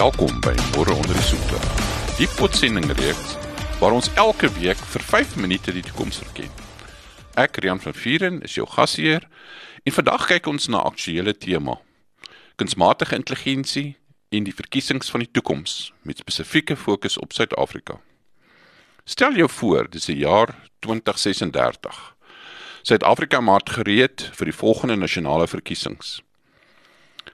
Welkom by Môre onder die Soeklig, die potsendingreeks waar ons elke week vir 5 minute die toekoms verken. Ek, Rian van Vieren, is jou gasheer en vandag kyk ons na aktuele tema, kunsmatige intelligensie en die verkiesings van die toekoms met spesifieke fokus op Suid-Afrika. Stel jou voor, dis die jaar 2036. Suid-Afrika maak gereed vir die volgende nasionale verkiesings.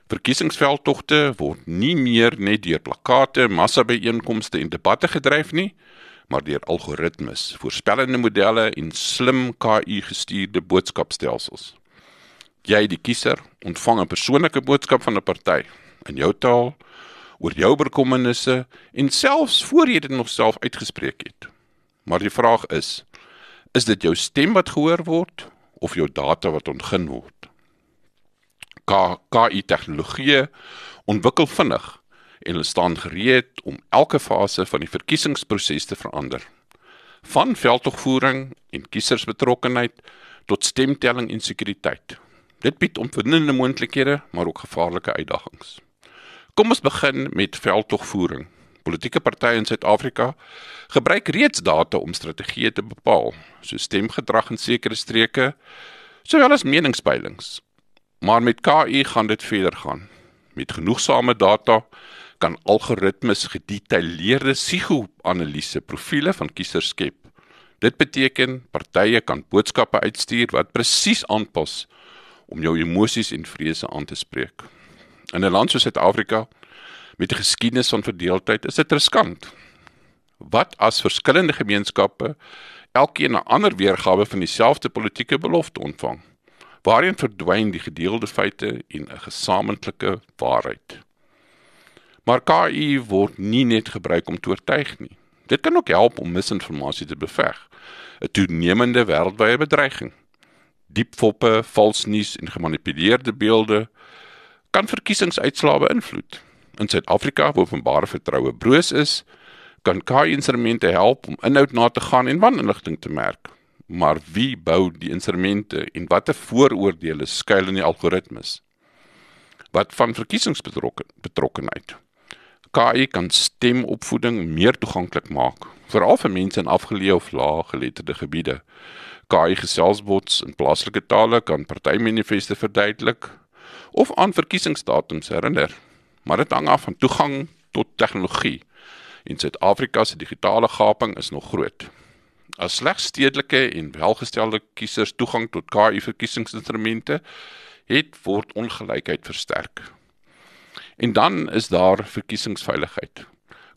Verkiesingsveldtogte word nie meer net deur plakate, massabyeenkomste en debatte gedryf nie, maar deur algoritmes, voorspellende modelle en slim KI-gestuurde boodskapstelsels. Jy, die kiezer, ontvang 'n persoonlike boodskap van 'n party, in jou taal, oor jou bekommernisse en selfs voor jy dit nog self uitgespreek het. Maar die vraag is dit jou stem wat gehoor word, of jou data wat ontgin word? KI-tegnologie ontwikkel vinnig en hulle staan gereed om elke fase van die verkiesingsproses te verander. Van veldtogvoering en kiesersbetrokkenheid tot stemtelling en sekuriteit. Dit bied opwindende moontlikhede, maar ook gevaarlike uitdagings. Kom ons begin met veldtogvoering. Politieke partye in Suid-Afrika gebruik reeds data om strategieë te bepaal, so stemgedrag in sekere streke, sowel as meningspeilings. Maar met KI gaan dit verder gaan. Met genoegsame data kan algoritmes gedetailleerde psigo-analise profiele van kiesers skep. Dit beteken, partye kan boodskappe uitstuur wat presies aanpas om jou emosies en vrese aan te spreek. In 'n land soos Suid-Afrika, met 'n geskiedenis van verdeeldheid, is dit riskant. Wat as verskillende gemeenskappe elkeen 'n ander weergawe van dieselfde politieke belofte ontvang? Waarin verdwyn die gedeelde feite en 'n gesamentlike waarheid? Maar KI word nie net gebruik om te oortuig nie. Dit kan ook help om misinformasie te beveg, 'n toenemende wêreldwye bedreiging. Diepfoppe, vals nuus en gemanipuleerde beelde kan verkiesingsuitslae beïnvloed. In Suid-Afrika, waar openbare vertroue broos is, kan KI-instrumente help om inhoud na te gaan en waninligting te merk. Maar wie bou die instrumente en watter vooroordeele skuil in die algoritmes? Wat van verkiesingsbetrokkenheid? KI kan stemopvoeding meer toeganklik maak, veral vir mense in afgeleë of laaggeletterde gebiede. KI-geselsbots in plaaslike tale kan partymanifeste verduidelik of aan verkiesingsdatums herinner, maar dit hang af van toegang tot tegnologie en Suid-Afrika se digitale gaping is nog groot. As slegs stedelike en welgestelde kiesers toegang tot KI-verkiesingsinstrumente het, word ongelykheid versterk. En dan is daar verkiesingsveiligheid.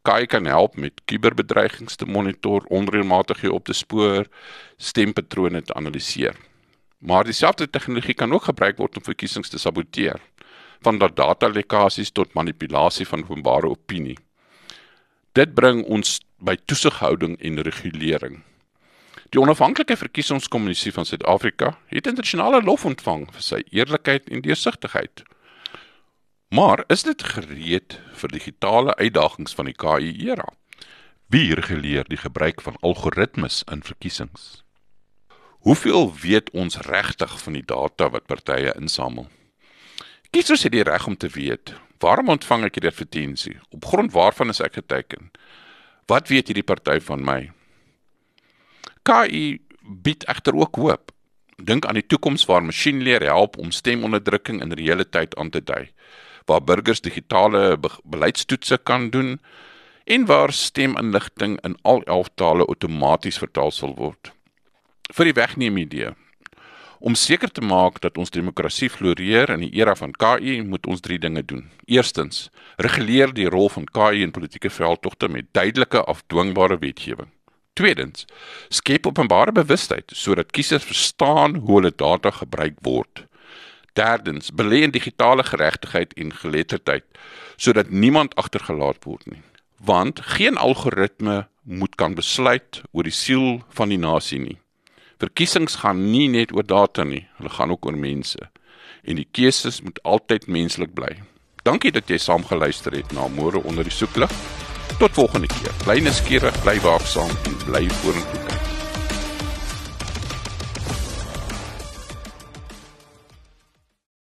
KI kan help met kuberbedreigings te monitor, onreëlmatighede op te spoor, stempatrone te analiseer. Maar dieselfde tegnologie kan ook gebruik word om verkiesings te saboteer, van datalekasies tot manipulasie van openbare opinie. Dit bring ons by toesighouding en regulering. Die onafhanklike verkiesingskommissie van Suid-Afrika het internasionale lof ontvang vir sy eerlikheid en deursigtigheid. Maar is dit gereed vir digitale uitdagings van die KI-era? Wie reguleer die gebruik van algoritmes in verkiesings? Hoeveel weet ons regtig van die data wat partye insamel? Kiesers het die reg om te weet, waarom ontvang ek hierdie advertensie? Op grond waarvan is ek geteken? Wat weet hierdie party van my? KI bied egter ook hoop. Dink aan die toekoms waar masjienleer help om stemonderdrukking in reële tyd aan te dui, waar burgers digitale beleidstoetse kan doen en waar steminligting in al 11 tale outomaties vertaal sal word. Vir die wegneem idee. Om seker te maak dat ons demokrasie floreer in die era van KI, moet ons 3 dinge doen. Eerstens, reguleer die rol van KI in politieke veldtogte met duidelike afdwingbare wetgewing. Tweedens, skep openbare bewustheid, sodat kiesers verstaan hoe hulle data gebruik word. Derdens, belê in digitale geregtigheid en geletterdheid, sodat niemand agtergelaat word nie. Want geen algoritme moet kan besluit oor die siel van die nasie nie. Verkiesings gaan nie net oor data nie, hulle gaan ook oor mense. En die keuses moet altyd menslik bly. Dankie dat jy saam geluister het na Môre onder die Soeklig. Tot volgende keer. Bly nuuskierig, bly waaksaam en bly vorentoe kyk.